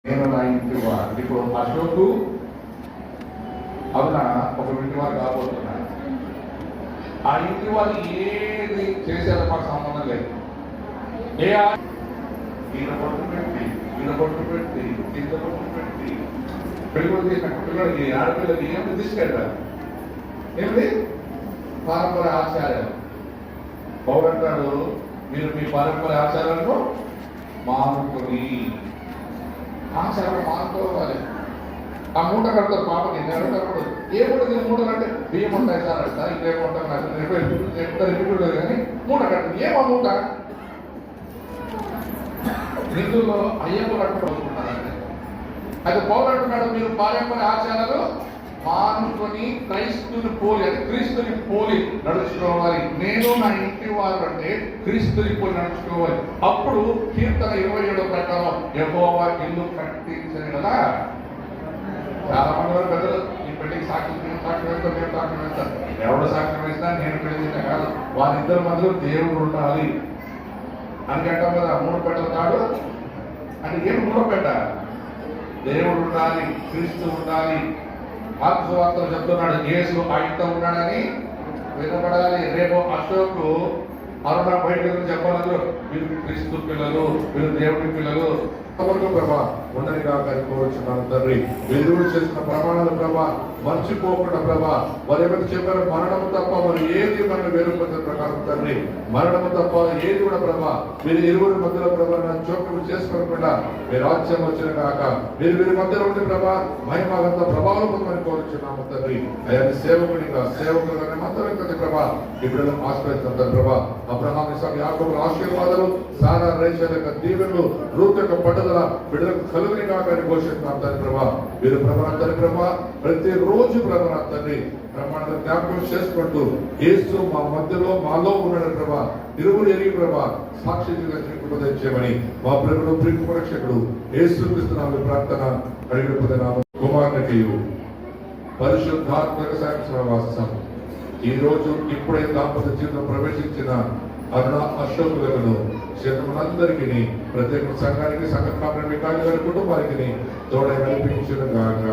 నేను నా ఇంటి వారు. ఇప్పుడు అశోకు అవునా ఒక ఇంటి వారు కాబోతున్నా. ఆ ఇంటి వారు ఏది చేసేది మాకు సంబంధం లేదు. ఈయన పట్టు పెట్టి ఈయన పట్టు పెట్టి ఇంత పట్టు పెట్టి పెళ్ళికొడు చేసిన పిల్లలకి ఆడపిల్లకి ఏమి తీసుకెళ్ళారు? ఏమిటి పారంపర్య ఆచారాలు. పౌరంటాడు మీరు మీ పారంపర్య ఆచారాలను మానుకొని ఆచారం మానుకోవాలి. ఆ మూట కడతారు పాపకి నెరవేరకూడదు. ఏ మూట మూటలు అంటే బియ్యం ఉంటాయి సార్ అంటారు, ఇంకేముంటారు ఎప్పుడు కానీ మూట కట్టదు. ఏమో మూట నిధుల్లో అయ్యప్ప కట్టుకుంటున్నారంటే అది పౌరంటున్నాడు మీరు పారంపర్య ఆచారాలు మానుకొని క్రైస్తుని పోలి అంటే క్రీస్తుని పోలి నడుచుకోవాలి. నేను నా ఇంటి వారు అంటే క్రీస్తుని పోలి నడుచుకోవాలి. అప్పుడు కీర్తన 27 ప్రకారం యెహోవా ఇల్లు కట్టించని కదా. చాలా మంది పెద్దలు ఈ పెళ్లికి సాక్షి వేస్తాం మేము సాక్షి వేస్తాం. ఎవడు సాక్షి వేసినా నేను పెళ్లి కాదు, వారిద్దరి మధ్యలో దేవుడు ఉండాలి అని అంటాం కదా. 3 పెట్టల తాడు అంటే ఏమి 3 పెట్ట? దేవుడు ఉండాలి, క్రీస్తు ఉండాలి. ఆత్మవార్తలు చెప్తున్నాడు యేసు ఆయనతో ఉన్నాడని వినపడాలి. రేపు అశోకు అరుణ బయటకు చెప్పాలి వీరు క్రీస్తు పిల్లలు, వీరు దేవుడి పిల్లలు ప్రభా ఉండని కాక కోరుచున్నాను తండ్రి. వెలుగుడు చేసిన ప్రమాణాలు ప్రభా మర్చిపోకుండా ప్రభా వారు ఏమైనా చెప్పారో మరణము తప్ప మరి ఏది మనం వేరుపడిన ప్రకారం తండ్రి మరణము తప్ప ఏది కూడా ప్రభా మీరు ఇరువురి మధ్యలో ప్రభా చోకము చేసుకోకుండా మీ రాజ్యం వచ్చిన కాక మీరు వీరి మధ్యలో ఉండి ప్రభా మహిమాగంత ప్రభావం పొందమని కోరుచున్నాము తండ్రి. అయ్యాన్ని సేవకునిగా సేవకులుగానే మంత్రం ప్రభా ఇప్పుడు ఆశ్రయిస్తాం ప్రభా. అబ్రహాం ఇస్సాకు యాకోబుల ఆశీర్వాదాలు సారా రేచల యొక్క దీవెనలు రూతు యొక్క పట్టుదల బిడ్డలకు కలుగుని కాక ఘోషిస్తున్నాం తండ్రి ప్రభా. మీరు ప్రభావంతని ప్రభా ప్రతిరోజు ప్రభావంతని ప్రమాణాలు జ్ఞాపకం చేసుకుంటూ యేసు మా మధ్యలో మాలో ఉన్నాడు ప్రభా. ఇరువురు ఎరిగి ప్రభా సాక్షిగా చేయమని మా ప్రభుడు ప్రియ పరీక్షకుడు యేసు క్రీస్తు ప్రార్థన అడిగిపోతున్నాము. కుమారునికి పరిశుద్ధాత్మక సహవాసం ఈ రోజు ఇప్పుడే దాంపత్య జీవితం ప్రవేశించిన అరుణ అశోకులను చేతులందరికీ ప్రత్యేక సంఘానికి సంఘ కారణి కుటుంబానికి తోడై నడిపించును గాక.